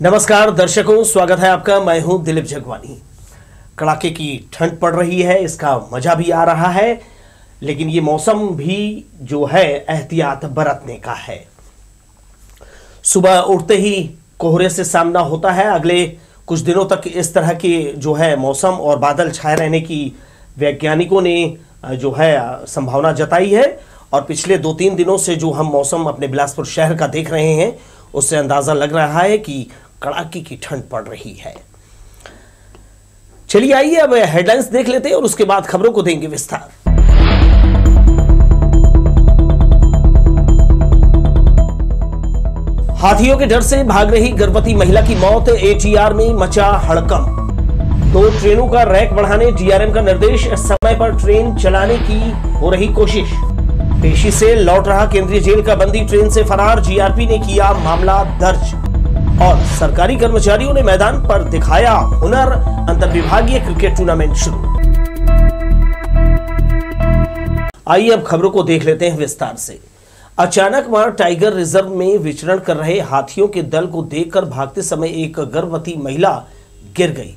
नमस्कार दर्शकों, स्वागत है आपका। मैं हूं दिलीप जगवानी। कड़ाके की ठंड पड़ रही है, इसका मजा भी आ रहा है, लेकिन ये मौसम भी जो है एहतियात बरतने का है। सुबह उठते ही कोहरे से सामना होता है। अगले कुछ दिनों तक इस तरह के जो है मौसम और बादल छाए रहने की वैज्ञानिकों ने जो है संभावना जताई है। और पिछले 2-3 दिनों से जो हम मौसम अपने बिलासपुर शहर का देख रहे हैं, उससे अंदाजा लग रहा है कि कड़ाके की ठंड पड़ रही है। चलिए आइए अब हेडलाइंस देख लेते हैं और उसके बाद खबरों को देंगे विस्तार। हाथियों के डर से भाग रही गर्भवती महिला की मौत, एटीआर में मचा हड़कंप। 2 ट्रेनों का रैक बढ़ाने डीआरएम का निर्देश, समय पर ट्रेन चलाने की हो रही कोशिश। पेशी से लौट रहा केंद्रीय जेल का बंदी ट्रेन से फरार, जीआरपी ने किया मामला दर्ज। और सरकारी कर्मचारियों ने मैदान पर दिखाया हुनर, अंतरविभागीय क्रिकेट टूर्नामेंट शुरू। आइए अब खबरों को देख लेते हैं विस्तार से। अचानक वहां टाइगर रिजर्व में विचरण कर रहे हाथियों के दल को देखकर भागते समय एक गर्भवती महिला गिर गई।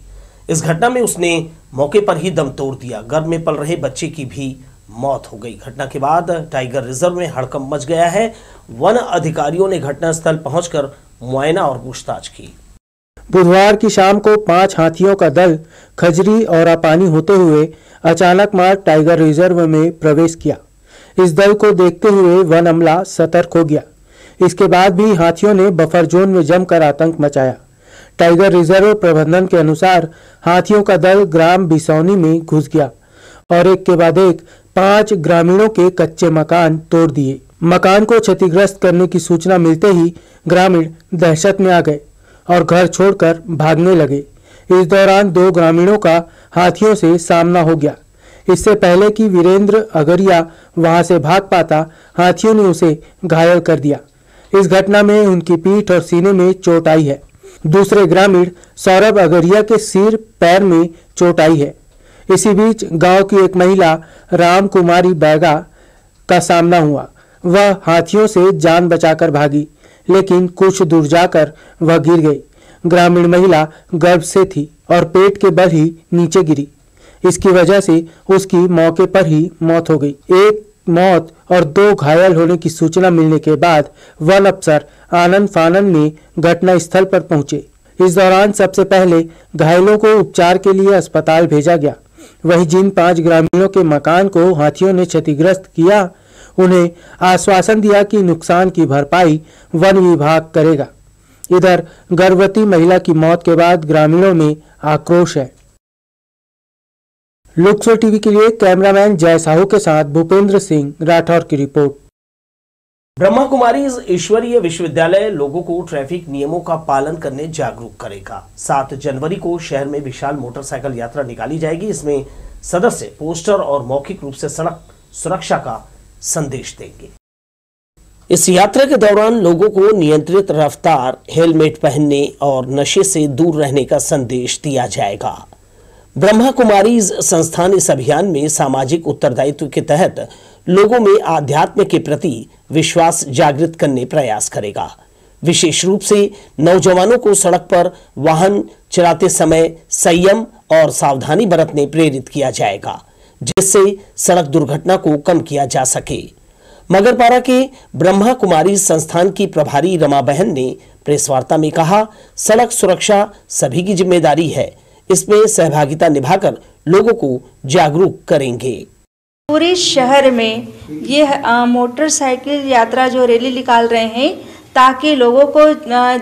इस घटना में उसने मौके पर ही दम तोड़ दिया। गर्भ में पल रहे बच्चे की भी मौत हो गई। घटना के बाद टाइगर रिजर्व में हड़कंप मच गया है। वन अधिकारियों ने घटनास्थल पहुंचकर मुआयना और पूछताछ की। बुधवार की शाम को 5 हाथियों का दल खजरी और अपानी होते हुए अचानक मार्ग टाइगर रिजर्व में प्रवेश किया। इस दल को देखते हुए वन अमला सतर्क हो गया। इसके बाद भी हाथियों ने बफर जोन में जमकर आतंक मचाया। टाइगर रिजर्व प्रबंधन के अनुसार हाथियों का दल ग्राम बिसौनी में घुस गया और एक के बाद एक 5 ग्रामीणों के कच्चे मकान तोड़ दिए। मकान को क्षतिग्रस्त करने की सूचना मिलते ही ग्रामीण दहशत में आ गए और घर छोड़कर भागने लगे। इस दौरान 2 ग्रामीणों का हाथियों से सामना हो गया। इससे पहले कि वीरेंद्र अगरिया वहां से भाग पाता, हाथियों ने उसे घायल कर दिया। इस घटना में उनकी पीठ और सीने में चोट आई है। दूसरे ग्रामीण सौरभ अगरिया के सिर पैर में चोट आई है। इसी बीच गांव की एक महिला राम कुमारी बैगा का सामना हुआ। वह हाथियों से जान बचाकर भागी, लेकिन कुछ दूर जाकर वह गिर गई। ग्रामीण महिला गर्भ से थी और पेट के बल ही नीचे गिरी। इसकी वजह से उसकी मौके पर ही मौत हो गई। एक मौत और 2 घायल होने की सूचना मिलने के बाद वन अफसर आनंद फानंद ने घटना स्थल पर पहुंचे। इस दौरान सबसे पहले घायलों को उपचार के लिए अस्पताल भेजा गया। वहीं जिन 5 ग्रामीणों के मकान को हाथियों ने क्षतिग्रस्त किया, उन्हें आश्वासन दिया कि नुकसान की भरपाई वन विभाग करेगा। इधर गर्भवती महिला की मौत के बाद ग्रामीणों में आक्रोश है। लुक्सो टीवी के लिए कैमरामैन जय साहू के साथ भूपेंद्र सिंह राठौर की रिपोर्ट। ब्रह्मा कुमारीज ईश्वरीय विश्वविद्यालय लोगों को ट्रैफिक नियमों का पालन करने जागरूक करेगा। 7 जनवरी को शहर में विशाल मोटरसाइकिल यात्रा निकाली जाएगी। इसमें सदस्य पोस्टर और मौखिक रूप से सड़क सुरक्षा का संदेश देंगे। इस यात्रा के दौरान लोगों को नियंत्रित रफ्तार, हेलमेट पहनने और नशे से दूर रहने का संदेश दिया जाएगा। ब्रह्मा कुमारीज संस्थान इस अभियान में सामाजिक उत्तरदायित्व के तहत लोगों में आध्यात्म के प्रति विश्वास जागृत करने प्रयास करेगा। विशेष रूप से नौजवानों को सड़क पर वाहन चलाते समय संयम और सावधानी बरतने प्रेरित किया जाएगा, जिससे सड़क दुर्घटना को कम किया जा सके। मगरपाड़ा के ब्रह्मा कुमारी संस्थान की प्रभारी रमा बहन ने प्रेस वार्ता में कहा, सड़क सुरक्षा सभी की जिम्मेदारी है। इसमें सहभागिता निभाकर लोगों को जागरूक करेंगे। पूरे शहर में ये मोटरसाइकिल यात्रा जो रैली निकाल रहे हैं, ताकि लोगों को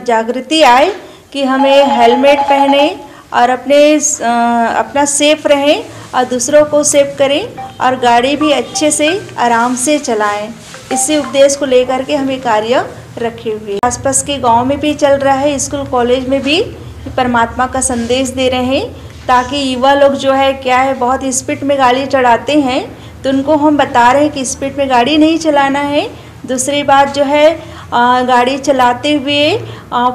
जागृति आए कि हमें हेलमेट पहने और अपना सेफ रहें और दूसरों को सेफ करें और गाड़ी भी अच्छे से आराम से चलाएं। इसी उपदेश को लेकर के हमें कार्य रखे हुए आसपास के गांव में भी चल रहा है, स्कूल कॉलेज में भी परमात्मा का संदेश दे रहे हैं, ताकि युवा लोग जो है क्या है बहुत स्पीड में गाड़ी चढ़ाते हैं, तो उनको हम बता रहे हैं कि स्पीड में गाड़ी नहीं चलाना है। दूसरी बात जो है गाड़ी चलाते हुए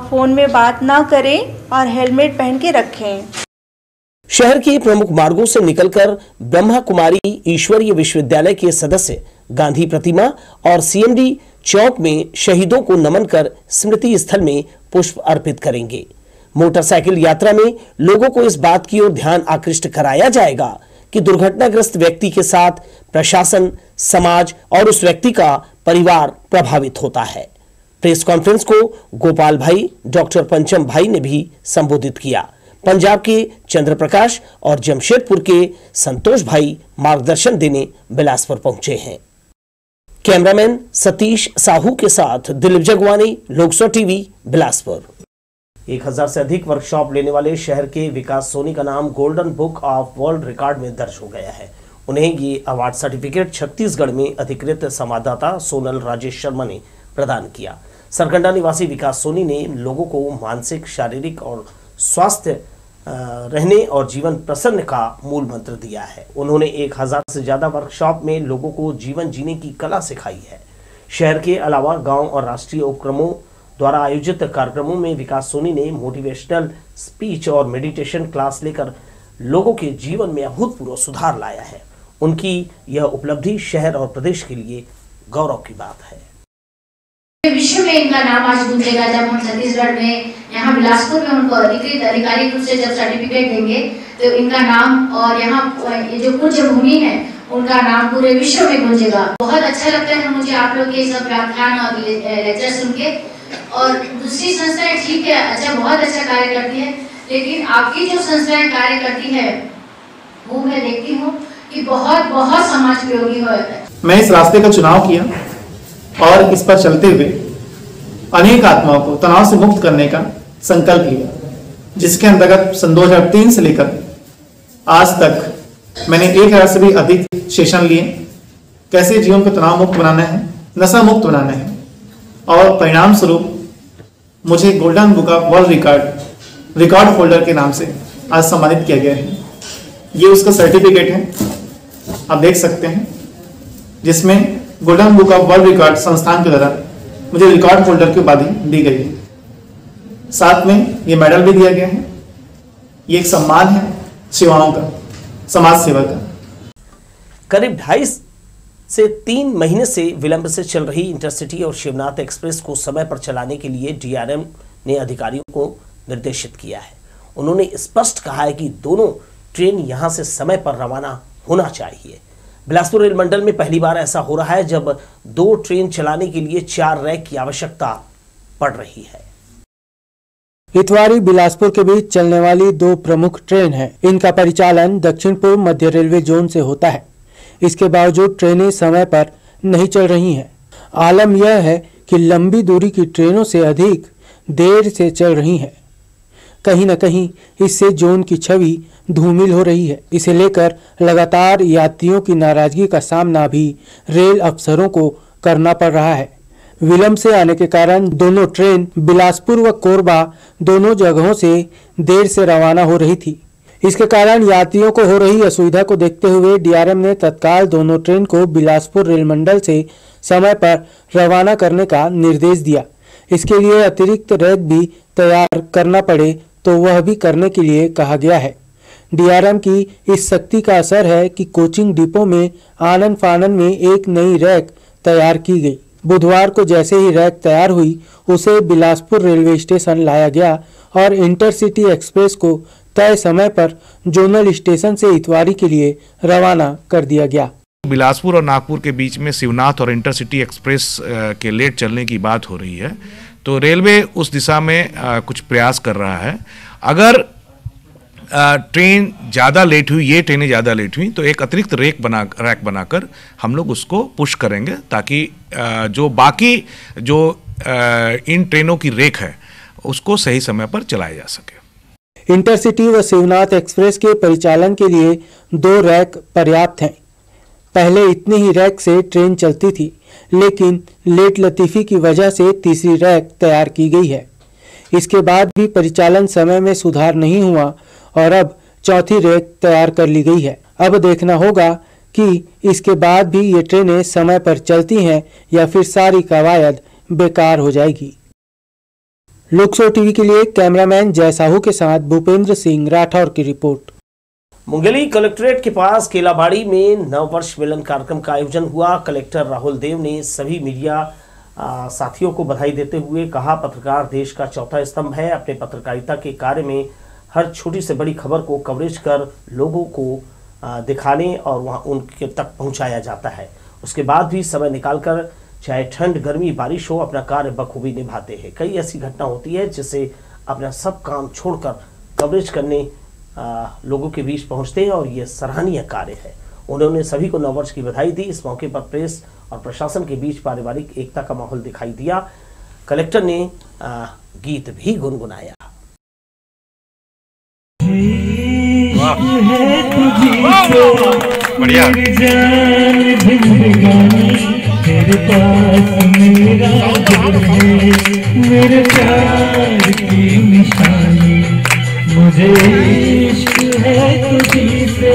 फ़ोन में बात ना करें और हेलमेट पहन के रखें। शहर के प्रमुख मार्गों से निकलकर ब्रह्मा कुमारी ईश्वरीय विश्वविद्यालय के सदस्य गांधी प्रतिमा और सीएमडी चौक में शहीदों को नमन कर स्मृति स्थल में पुष्प अर्पित करेंगे। मोटरसाइकिल यात्रा में लोगों को इस बात की ओर ध्यान आकृष्ट कराया जाएगा कि दुर्घटनाग्रस्त व्यक्ति के साथ प्रशासन, समाज और उस व्यक्ति का परिवार प्रभावित होता है। प्रेस कॉन्फ्रेंस को गोपाल भाई, डॉक्टर पंचम भाई ने भी संबोधित किया। पंजाब के चंद्र प्रकाश और जमशेदपुर के संतोष भाई मार्गदर्शन देने बिलासपुर पहुंचे हैं। कैमरामैन सतीश साहू के साथ दिलीप जगवानी, लोकसभा टीवी, बिलासपुर। 1000 से अधिक वर्कशॉप लेने वाले शहर के विकास सोनी का नाम golden book of world record में दर्ज हो गया है। उन्हें ये अवार्ड सर्टिफिकेट छत्तीसगढ़ में अधिकृत संवाददाता सोनल राजेश शर्मा ने प्रदान किया। सरकंडा निवासी विकास सोनी ने लोगों को मानसिक, शारीरिक और स्वास्थ्य रहने और जीवन प्रसन्न का मूल मंत्र दिया है। उन्होंने 1000 से ज्यादा वर्कशॉप में लोगों को जीवन जीने की कला सिखाई है। शहर के अलावा गांव और राष्ट्रीय उपक्रमों द्वारा आयोजित कार्यक्रमों में विकास सोनी ने मोटिवेशनल स्पीच और मेडिटेशन क्लास लेकर लोगों के जीवन में अभूतपूर्व सुधार लाया है। उनकी यह उपलब्धि शहर और प्रदेश के लिए गौरव की बात है। विश्व में इनका नाम आज गूंजेगा जब हम छत्तीसगढ़ में यहाँ बिलासपुर में उनको अधिकृत आधिकारिक रूप से जब सर्टिफिकेट देंगे तो इनका नाम और यहाँ ये जो पूज्य भूमि है उनका नाम पूरे विश्व में गूंजेगा। बहुत अच्छा लगता है मुझे आप लोग के सब व्याख्यान और लेक्चर सुन के। और दूसरी संस्थाएं ठीक है, अच्छा, बहुत अच्छा कार्य करती है, लेकिन आपकी जो संस्थाएं कार्य करती है वो मैं देखती हूँ कि बहुत बहुत समाज उपयोगी हो। मैं इस रास्ते का चुनाव किया और इस पर चलते हुए अनेक आत्माओं को तनाव से मुक्त करने का संकल्प लिया, जिसके अंतर्गत सन 2003 से लेकर आज तक मैंने 1000 से भी अधिक सेशन लिए। कैसे जीवन को तनाव मुक्त बनाना है, नशा मुक्त बनाना है, और परिणाम स्वरूप मुझे golden book of world record holder के नाम से आज सम्मानित किया गया है। ये उसका सर्टिफिकेट है, आप देख सकते हैं, जिसमें golden book of world record संस्थान के द्वारा मुझे रिकॉर्ड होल्डर की उपाधि दी गई है। साथ में ये मेडल भी दिया गया है। ये एक सम्मान है सेवाओं का, समाज सेवा का। करीब 2.5 से 3 महीने से विलंब से चल रही इंटरसिटी और शिवनाथ एक्सप्रेस को समय पर चलाने के लिए डीआरएम ने अधिकारियों को निर्देशित किया है। उन्होंने स्पष्ट कहा है कि दोनों ट्रेन यहां से समय पर रवाना होना चाहिए। बिलासपुर रेल मंडल में पहली बार ऐसा हो रहा है जब 2 ट्रेन चलाने के लिए 4 रैक की आवश्यकता पड़ रही है। इतवारी बिलासपुर के बीच चलने वाली 2 प्रमुख ट्रेन हैं। इनका परिचालन दक्षिण पूर्व मध्य रेलवे जोन से होता है। इसके बावजूद ट्रेनें समय पर नहीं चल रही हैं। आलम यह है कि लंबी दूरी की ट्रेनों से अधिक देर से चल रही हैं। कहीं न कहीं इससे जोन की छवि धूमिल हो रही है। इसे लेकर लगातार यात्रियों की नाराजगी का सामना भी रेल अफसरों को करना पड़ रहा है। विलंब से आने के कारण दोनों ट्रेन बिलासपुर व कोरबा दोनों जगहों से देर से रवाना हो रही थी। इसके कारण यात्रियों को हो रही असुविधा को देखते हुए डीआरएम ने तत्काल दोनों ट्रेन को बिलासपुर रेल मंडल से समय पर रवाना करने का निर्देश दिया। इसके लिए अतिरिक्त रैक भी तैयार करना पड़े तो वह भी करने के लिए कहा गया है। डीआरएम की इस सख्ती का असर है कि कोचिंग डिपो में आनन फानन में एक नई रैक तैयार की गई। बुधवार को जैसे ही रैक तैयार हुई उसे बिलासपुर रेलवे स्टेशन लाया गया और इंटरसिटी एक्सप्रेस को तय समय पर जोनल स्टेशन से इतवारी के लिए रवाना कर दिया गया। बिलासपुर और नागपुर के बीच में शिवनाथ और इंटरसिटी एक्सप्रेस के लेट चलने की बात हो रही है, तो रेलवे उस दिशा में कुछ प्रयास कर रहा है। अगर ट्रेन ज़्यादा लेट हुई, ये ट्रेनें ज़्यादा लेट हुई, तो एक अतिरिक्त रैक बनाकर हम लोग उसको पुश करेंगे, ताकि जो बाकी जो इन ट्रेनों की रैक है उसको सही समय पर चलाया जा सके। इंटरसिटी व शिवनाथ एक्सप्रेस के परिचालन के लिए 2 रैक पर्याप्त हैं। पहले इतनी ही रैक से ट्रेन चलती थी, लेकिन लेट लतीफ़ी की वजह से तीसरी रैक तैयार की गई है। इसके बाद भी परिचालन समय में सुधार नहीं हुआ और अब चौथी रैक तैयार कर ली गई है। अब देखना होगा कि इसके बाद भी ये ट्रेनें समय पर चलती हैं या फिर सारी कवायद बेकार हो जाएगी। लोकसभा टीवी के लिए कैमरामैन जय साहू के साथ भूपेंद्र सिंह राठौर की रिपोर्ट। मुंगेली कलेक्ट्रेट के पास केलाबाड़ी में नववर्ष मिलन कार्यक्रम का आयोजन हुआ। कलेक्टर राहुल देव ने सभी मीडिया साथियों को बधाई देते हुए कहा, पत्रकार देश का चौथा स्तंभ है। अपने पत्रकारिता के कार्य में हर छोटी से बड़ी खबर को कवरेज कर लोगों को दिखाने और वहां उनके तक पहुंचाया जाता है। उसके बाद भी समय निकालकर चाहे ठंड गर्मी बारिश हो अपना कार्य बखूबी निभाते हैं। कई ऐसी घटना होती है जिससे अपना सब काम छोड़कर कवरेज करने लोगों के बीच पहुंचते हैं और ये सराहनीय कार्य है। उन्होंने सभी को नववर्ष की बधाई दी। इस मौके पर प्रेस और प्रशासन के बीच पारिवारिक एकता का माहौल दिखाई दिया। कलेक्टर ने गीत भी गुनगुनाया। बढ़िया। मेरे पास मेरा मेरे प्यार की निशानी, मुझे इश्क है तुझी से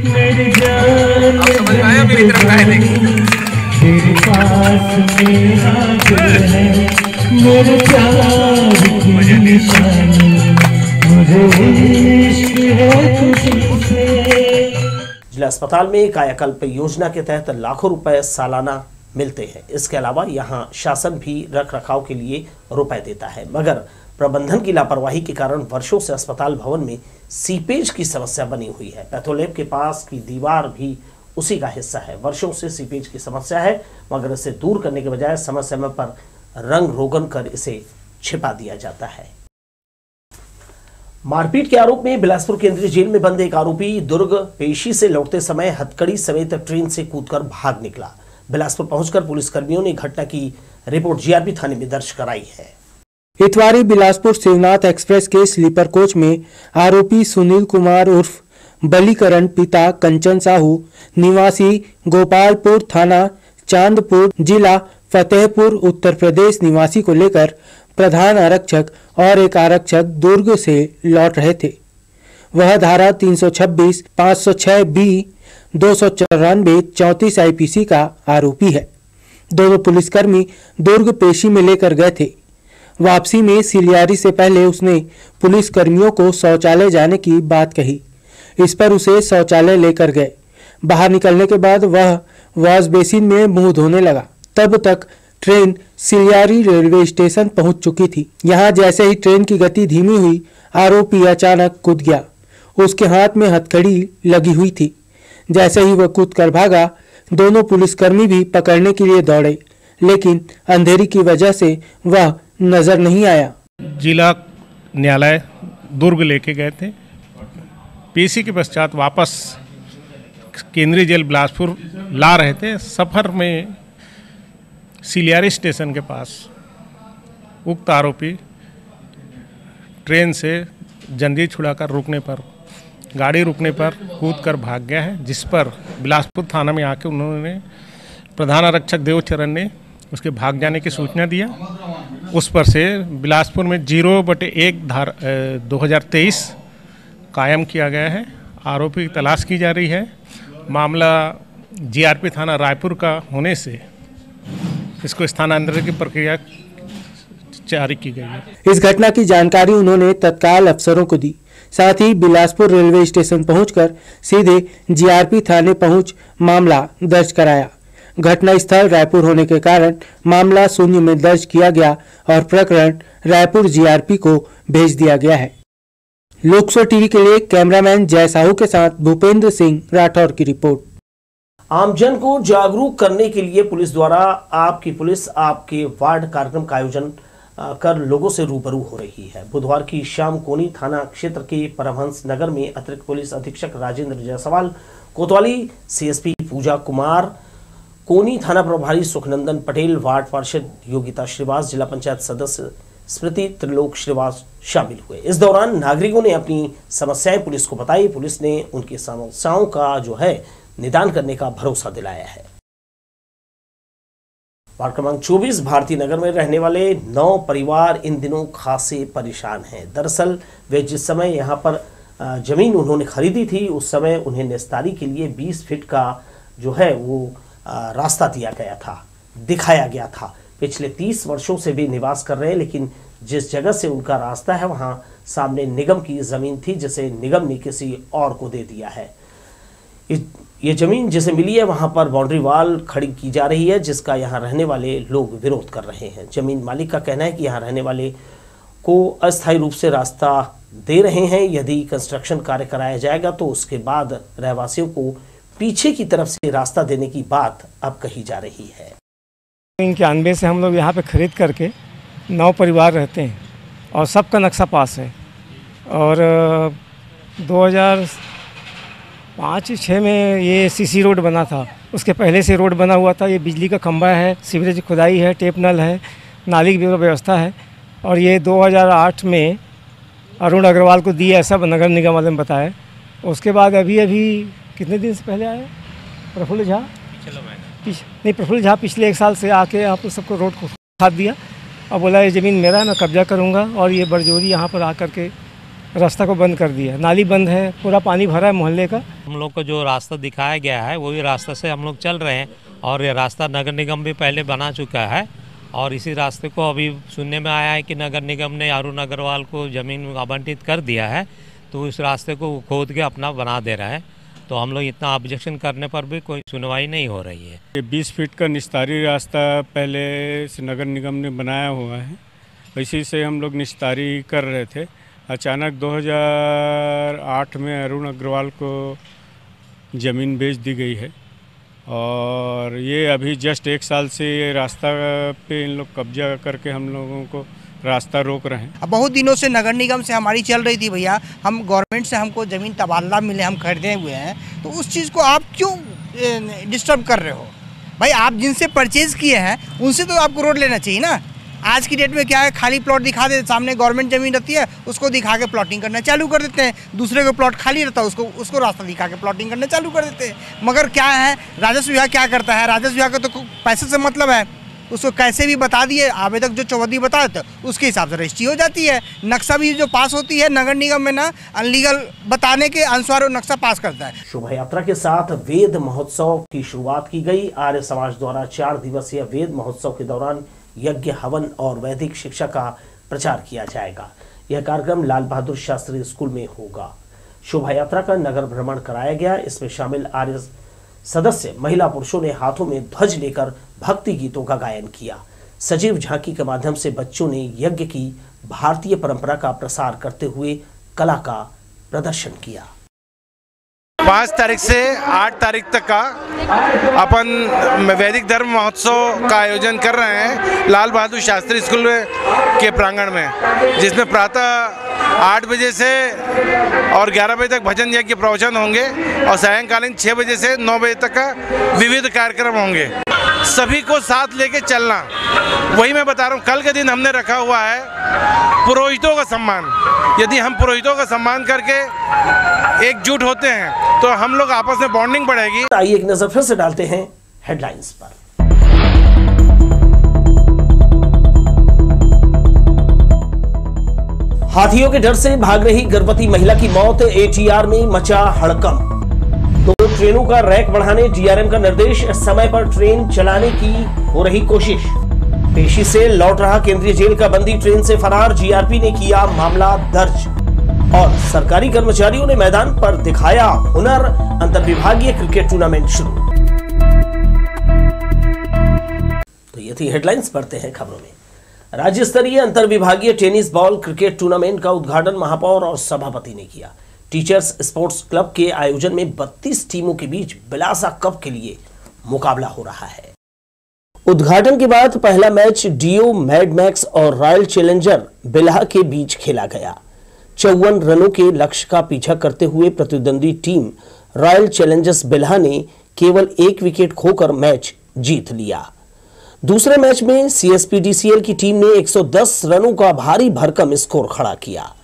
मेरी जान, मेरे पास मेरा दिल है मेरे प्यार की निशानी, मुझे इश्क है तुझी से। जिला अस्पताल में कायाकल्प योजना के तहत लाखों रुपए सालाना मिलते हैं। इसके अलावा यहां शासन भी रख रखाव के लिए रुपए देता है, मगर प्रबंधन की लापरवाही के कारण वर्षों से अस्पताल भवन में सीपेज की समस्या बनी हुई है। पैथोलैब के पास की दीवार भी उसी का हिस्सा है। वर्षों से सीपेज की समस्या है, मगर इसे दूर करने के बजाय समय समय पर रंग रोगन कर इसे छिपा दिया जाता है। मारपीट के आरोप में बिलासपुर केंद्रीय जेल में बंद एक आरोपी दुर्ग पेशी से लौटते समय हथकड़ी समेत ट्रेन से कूदकर भाग निकला। बिलासपुर पहुंचकर पुलिसकर्मियों ने घटना की रिपोर्ट जीआरपी थाने में दर्ज कराई है। इतवारी बिलासपुर शिवनाथ एक्सप्रेस के स्लीपर कोच में आरोपी सुनील कुमार उर्फ बलीकरण पिता कंचन साहू निवासी गोपालपुर थाना चांदपुर जिला फतेहपुर उत्तर प्रदेश निवासी को लेकर प्रधान आरक्षक और एक आरक्षक दुर्ग से लौट रहे थे। वह धारा 326, 506 बी, 294, 34 आईपीसी का आरोपी है। दोनों पुलिसकर्मी दुर्ग पेशी में लेकर गए थे। वापसी में सिलियारी से पहले उसने पुलिसकर्मियों को शौचालय जाने की बात कही। इस पर उसे शौचालय लेकर गए। बाहर निकलने के बाद वह वॉश बेसिन में मुंह धोने लगा। तब तक ट्रेन सिलियारी रेलवे स्टेशन पहुंच चुकी थी। यहां जैसे ही ट्रेन की गति धीमी हुई, आरोपी अचानक कूद गया। उसके हाथ में हथकड़ी लगी हुई थी। जैसे ही वह कूदकर भागा, दोनों पुलिसकर्मी भी पकड़ने के लिए दौड़े, लेकिन अंधेरी की वजह से वह नजर नहीं आया। जिला न्यायालय दुर्ग लेके गए थे। पीसी के पश्चात वापस केंद्रीय जेल बिलासपुर ला रहे थे। सफर में सिलियारी स्टेशन के पास उक्त आरोपी ट्रेन से जंजीर छुड़ाकर गाड़ी रुकने पर कूदकर भाग गया है, जिस पर बिलासपुर थाना में आके उन्होंने प्रधान आरक्षक देवचरण ने उसके भाग जाने की सूचना दिया। उस पर से बिलासपुर में 0/1 धारा 2023 कायम किया गया है। आरोपी की तलाश की जा रही है। मामला जीआरपी थाना रायपुर का होने से इसको स्थानांतरण की प्रक्रिया जारी की गई है। इस घटना की जानकारी उन्होंने तत्काल अफसरों को दी। साथ ही बिलासपुर रेलवे स्टेशन पहुंचकर सीधे जीआरपी थाने पहुंच मामला दर्ज कराया। घटना स्थल रायपुर होने के कारण मामला शून्य में दर्ज किया गया और प्रकरण रायपुर जीआरपी को भेज दिया गया है। लोकसो टीवी के लिए कैमरामैन जय साहू के साथ भूपेंद्र सिंह राठौर की रिपोर्ट। आमजन को जागरूक करने के लिए पुलिस द्वारा आपकी पुलिस आपके वार्ड कार्यक्रम का आयोजन कर लोगों से रूबरू हो रही है। बुधवार की शाम कोनी थाना क्षेत्र के परमहंस नगर में अतिरिक्त पुलिस अधीक्षक राजेंद्र जायसवाल, कोतवाली सीएसपी पूजा कुमार, कोनी थाना प्रभारी सुखनंदन पटेल, वार्ड पार्षद योगिता श्रीवास, जिला पंचायत सदस्य स्मृति त्रिलोक श्रीवास शामिल हुए। इस दौरान नागरिकों ने अपनी समस्याएं पुलिस को बताई। पुलिस ने उनकी समस्याओं का जो है निदान करने का भरोसा दिलाया है। वार्ड क्रमांक 24 भारती नगर में रहने वाले 9 परिवार इन दिनों खासे परेशान हैं। दरअसल वे जिस समय यहां पर जमीन उन्होंने खरीदी थी, उस समय उन्हें निस्तारी के लिए 20 फीट का जो है वो रास्ता दिखाया गया था। पिछले 30 वर्षों से भी निवास कर रहे हैं, लेकिन जिस जगह से उनका रास्ता है वहां सामने निगम की जमीन थी, जिसे निगम ने किसी और को दे दिया है। ये जमीन जिसे मिली है वहां पर बाउंड्री वॉल खड़ी की जा रही है, जिसका यहां रहने वाले लोग विरोध कर रहे हैं। जमीन मालिक का कहना है कि यहां रहने वाले को अस्थायी रूप से रास्ता दे रहे हैं। यदि कंस्ट्रक्शन कार्य कराया जाएगा तो उसके बाद रहवासियों को पीछे की तरफ से रास्ता देने की बात अब कही जा रही है। 91 से हम लोग यहाँ पे खरीद करके 9 परिवार रहते हैं और सबका नक्शा पास है। और 2005-06 में ये सीसी रोड बना था, उसके पहले से रोड बना हुआ था। ये बिजली का खंभा है, सीवरेज खुदाई है, टेप नल है, नाली की व्यवस्था है। और ये 2008 में अरुण अग्रवाल को दिए, ऐसा नगर निगम वाले ने बताया। उसके बाद अभी कितने दिन से पहले आया प्रफुल्ल झा, प्रफुल्ल झा पिछले 1 साल से आके आप सबको रोड को खाद दिया और बोला ये ज़मीन मेरा है, मैं कब्जा करूँगा। और ये बरजोरी यहाँ पर आकर के रास्ता को बंद कर दिया। नाली बंद है, पूरा पानी भरा है मोहल्ले का। हम लोग को जो रास्ता दिखाया गया है वही रास्ते से हम लोग चल रहे हैं। और ये रास्ता नगर निगम भी पहले बना चुका है और इसी रास्ते को अभी सुनने में आया है कि नगर निगम ने अरुण अग्रवाल को ज़मीन आवंटित कर दिया है, तो इस रास्ते को खोद के अपना बना दे रहा है। तो हम लोग इतना ऑब्जेक्शन करने पर भी कोई सुनवाई नहीं हो रही है। ये 20 फीट का निस्तारी रास्ता पहले से नगर निगम ने बनाया हुआ है, इसी से हम लोग निस्तारी कर रहे थे। अचानक 2008 में अरुण अग्रवाल को ज़मीन बेच दी गई है और ये अभी जस्ट 1 साल से ये रास्ता पे इन लोग कब्जा करके हम लोगों को रास्ता रोक रहे हैं। अब बहुत दिनों से नगर निगम से हमारी चल रही थी, भैया हम गवर्नमेंट से हमको ज़मीन तबादला मिले, हम खरीदे हुए हैं, तो उस चीज़ को आप क्यों डिस्टर्ब कर रहे हो? भाई आप जिनसे परचेज़ किए हैं उनसे तो आपको रोड लेना चाहिए ना। आज की डेट में क्या है, खाली प्लॉट दिखा देते, सामने गवर्नमेंट ज़मीन रहती है उसको दिखा के प्लॉटिंग करना चालू कर देते हैं। दूसरे को प्लॉट खाली रहता है उसको रास्ता दिखा के प्लॉटिंग करना चालू कर देते हैं। मगर क्या है, राजस्व विभाग क्या करता है, राजस्व विभाग का तो पैसे से मतलब है, उसको कैसे भी बता दिए, आवेदक जो चौहद्दी बता देते उसके हिसाब से रजिस्ट्री हो जाती है। नक्शा भी जो पास होती है नगर निगम में ना अनलीगल बताने के अनुसार वो नक्शा पास करता है। शोभा यात्रा के साथ वेद महोत्सव की शुरुआत की गई। आर्य समाज द्वारा 4 दिवसीय वेद महोत्सव के दौरान यज्ञ, हवन और वैदिक शिक्षा का प्रचार किया जाएगा। यह कार्यक्रम लाल बहादुर शास्त्री स्कूल में होगा। शोभा यात्रा का नगर भ्रमण कराया गया। इसमें शामिल आर्य सदस्य महिला पुरुषों ने हाथों में ध्वज लेकर भक्ति गीतों का गायन किया। सजीव झांकी के माध्यम से बच्चों ने यज्ञ की भारतीय परंपरा का प्रसार करते हुए कला का प्रदर्शन किया। 5 तारीख से 8 तारीख तक का अपन वैदिक धर्म महोत्सव का आयोजन कर रहे हैं लाल बहादुर शास्त्री स्कूल के प्रांगण में, जिसमें प्रातः 8 बजे से और 11 बजे तक भजन यज्ञ प्रवचन होंगे और सायंकालीन 6 बजे से 9 बजे तक का विविध कार्यक्रम होंगे। सभी को साथ लेके चलना, वही मैं बता रहा हूँ। कल के दिन हमने रखा हुआ है पुरोहितों का सम्मान। यदि हम पुरोहितों का सम्मान करके एकजुट होते हैं तो हम लोग आपस में बॉन्डिंग बढ़ेगी। आइए एक नजर फिर से डालते हैं हेडलाइंस पर। हाथियों के डर से भाग रही गर्भवती महिला की मौत, एटीआर में मचा हड़कंप। 2 ट्रेनों का रैक बढ़ाने डीआरएम का निर्देश, समय पर ट्रेन चलाने की हो रही कोशिश। पेशी से लौट रहा केंद्रीय जेल का बंदी ट्रेन से फरार, जीआरपी ने किया मामला दर्ज। और सरकारी कर्मचारियों ने मैदान पर दिखाया हुनर, अंतरविभागीय क्रिकेट टूर्नामेंट शुरू। तो ये थी हेडलाइंस, पढ़ते हैं खबरों में। राज्य स्तरीय अंतरविभागीय टेनिस बॉल क्रिकेट टूर्नामेंट का उद्घाटन महापौर और सभापति ने किया। टीचर्स स्पोर्ट्स क्लब के आयोजन में 32 टीमों के बीच बिलासा कप के लिए मुकाबला हो रहा है। उद्घाटन के बाद पहला मैच डीओ मैडमैक्स और रॉयल चैलेंजर बिल्हा के बीच खेला गया। 54 रनों के लक्ष्य का पीछा करते हुए प्रतिद्वंदी टीम रॉयल चैलेंजर्स बिल्हा ने केवल 1 विकेट खोकर मैच जीत लिया। दूसरे मैच में सीएसपीडीसीएल की टीम ने 110 रनों का भारी भरकम स्कोर खड़ा किया।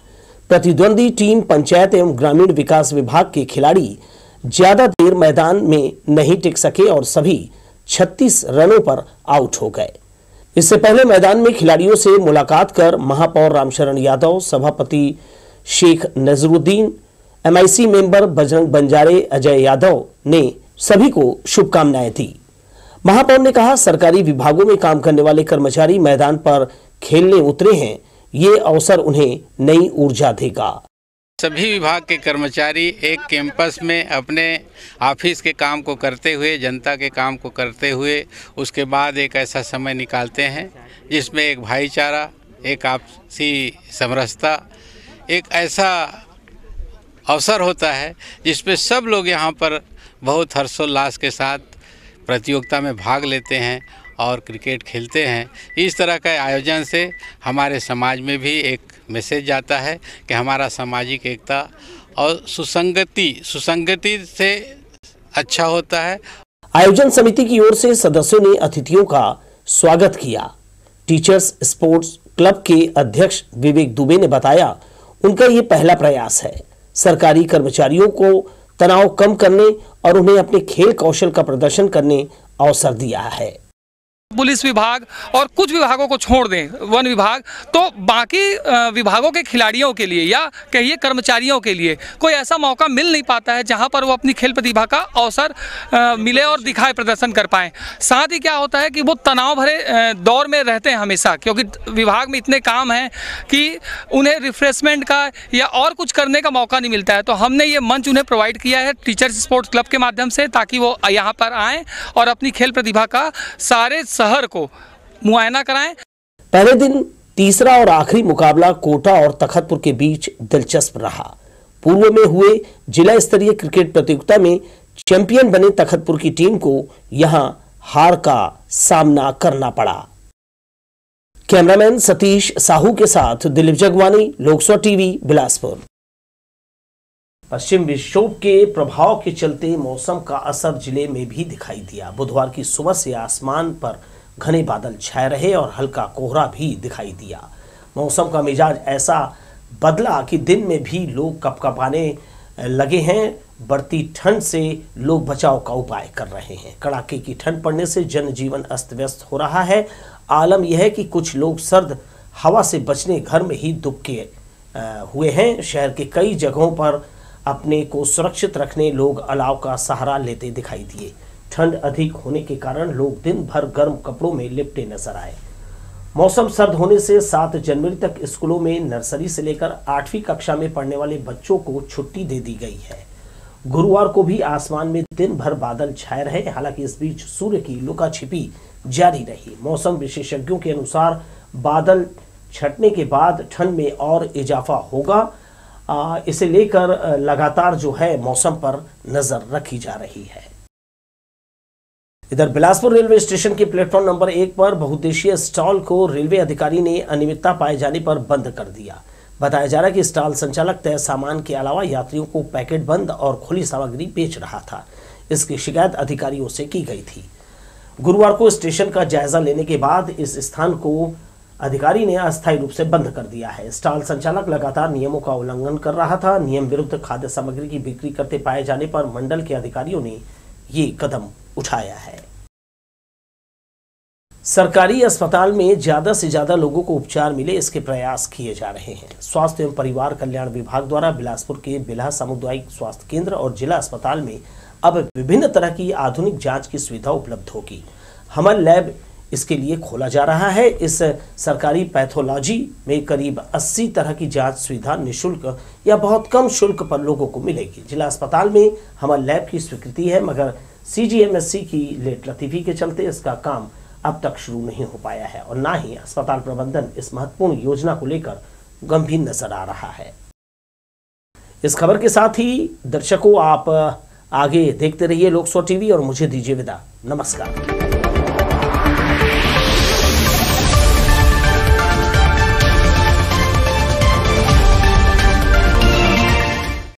प्रतिद्वंदी टीम पंचायत एवं ग्रामीण विकास विभाग के खिलाड़ी ज्यादा देर मैदान में नहीं टिक सके और सभी 36 रनों पर आउट हो गए। इससे पहले मैदान में खिलाड़ियों से मुलाकात कर महापौर रामशरण यादव, सभापति शेख नजरुद्दीन, एमआईसी मेंबर बजरंग बंजारे अजय यादव ने सभी को शुभकामनाएं दी। महापौर ने कहा, सरकारी विभागों में काम करने वाले कर्मचारी मैदान पर खेलने उतरे हैं, ये अवसर उन्हें नई ऊर्जा देगा। सभी विभाग के कर्मचारी एक कैंपस में अपने ऑफिस के काम को करते हुए, जनता के काम को करते हुए, उसके बाद एक ऐसा समय निकालते हैं जिसमें एक भाईचारा, एक आपसी समरसता, एक ऐसा अवसर होता है जिसमें सब लोग यहाँ पर बहुत हर्षोल्लास के साथ प्रतियोगिता में भाग लेते हैं और क्रिकेट खेलते हैं। इस तरह का आयोजन से हमारे समाज में भी एक मैसेज जाता है कि हमारा सामाजिक एकता और सुसंगति से अच्छा होता है। आयोजन समिति की ओर से सदस्यों ने अतिथियों का स्वागत किया। टीचर्स स्पोर्ट्स क्लब के अध्यक्ष विवेक दुबे ने बताया, उनका ये पहला प्रयास है। सरकारी कर्मचारियों को तनाव कम करने और उन्हें अपने खेल कौशल का प्रदर्शन करने अवसर दिया है। पुलिस विभाग और कुछ विभागों को छोड़ दें, वन विभाग, तो बाकी विभागों के खिलाड़ियों के लिए या कहिए कर्मचारियों के लिए कोई ऐसा मौका मिल नहीं पाता है जहां पर वो अपनी खेल प्रतिभा का अवसर मिले और दिखाए, प्रदर्शन कर पाएं। साथ ही क्या होता है कि वो तनाव भरे दौर में रहते हैं हमेशा, क्योंकि विभाग में इतने काम हैं कि उन्हें रिफ्रेशमेंट का या और कुछ करने का मौका नहीं मिलता है। तो हमने ये मंच उन्हें प्रोवाइड किया है टीचर्स स्पोर्ट्स क्लब के माध्यम से, ताकि वो यहाँ पर आएँ और अपनी खेल प्रतिभा का सारे शहर को मुआयना कराएं। पहले दिन तीसरा और आखिरी मुकाबला कोटा और तखतपुर के बीच दिलचस्प रहा। पूर्व में हुए जिला स्तरीय क्रिकेट प्रतियोगिता में चैंपियन बने तखतपुर की टीम को यहां हार का सामना करना पड़ा। कैमरामैन सतीश साहू के साथ दिलीप जगवानी, लोकसभा टीवी, बिलासपुर। पश्चिम विक्षोभ के प्रभाव के चलते मौसम का असर जिले में भी दिखाई दिया। बुधवार की सुबह से आसमान पर घने बादल छाए रहे और हल्का कोहरा भी दिखाई दिया। मौसम का मिजाज ऐसा बदला कि दिन में भी लोग कपकपाने लगे हैं। बढ़ती ठंड से लोग बचाव का उपाय कर रहे हैं। कड़ाके की ठंड पड़ने से जनजीवन अस्त व्यस्त हो रहा है। आलम यह है कि कुछ लोग सर्द हवा से बचने घर में ही दुबके हुए हैं। शहर के कई जगहों पर अपने को सुरक्षित रखने लोग अलाव का सहारा लेते दिखाई दिए। ठंड अधिक होने के कारण लोग दिन भर गर्म कपड़ों में लिपटे नजर आए। मौसम सर्द होने से 7 जनवरी तक स्कूलों में नर्सरी से लेकर 8वीं कक्षा में पढ़ने वाले बच्चों को छुट्टी दे दी गई है। गुरुवार को भी आसमान में दिन भर बादल छाए रहे। हालांकि इस बीच सूर्य की लुका छिपी जारी रही। मौसम विशेषज्ञों के अनुसार बादल छटने के बाद ठंड में और इजाफा होगा। इसे लेकर लगातार जो है मौसम पर नजर रखी जा रही है। इधर बिलासपुर रेलवे स्टेशन के प्लेटफॉर्म नंबर 1 पर बहुउद्देशीय स्टॉल को रेलवे अधिकारी ने अनियमितता पाए जाने पर बंद कर दिया। बताया जा रहा है कि स्टॉल संचालक तय सामान के अलावा यात्रियों को पैकेट बंद और खुली सामग्री बेच रहा था। इसकी शिकायत अधिकारियों से की गई थी। गुरुवार को स्टेशन का जायजा लेने के बाद इस स्थान को अधिकारी ने अस्थायी रूप से बंद कर दिया है। स्टॉल संचालक लगातार नियमों का उल्लंघन कर रहा था। नियम विरुद्ध खाद्य सामग्री की बिक्री करते पाए जाने पर मंडल के अधिकारियों ने ये कदम उठाया है। सरकारी अस्पताल में ज्यादा से ज्यादा लोगों को उपचार मिले, इसके प्रयास किए जा रहे हैं। स्वास्थ्य एवं परिवार कल्याण विभाग द्वारा बिलासपुर के बिल्हा सामुदायिक स्वास्थ्य केंद्र और जिला अस्पताल में अब विभिन्न तरह की आधुनिक जांच की सुविधा उपलब्ध होगी। हमल लैब इसके लिए खोला जा रहा है। इस सरकारी पैथोलॉजी में करीब 80 तरह की जांच सुविधा निःशुल्क या बहुत कम शुल्क पर लोगों को मिलेगी। जिला अस्पताल में हमल लैब की स्वीकृति है, मगर CGMSC की लेट लतीफी के चलते इसका काम अब तक शुरू नहीं हो पाया है और ना ही अस्पताल प्रबंधन इस महत्वपूर्ण योजना को लेकर गंभीर नजर आ रहा है। इस खबर के साथ ही दर्शकों, आप आगे देखते रहिए लोकसभा टीवी और मुझे दीजिए विदा। नमस्कार।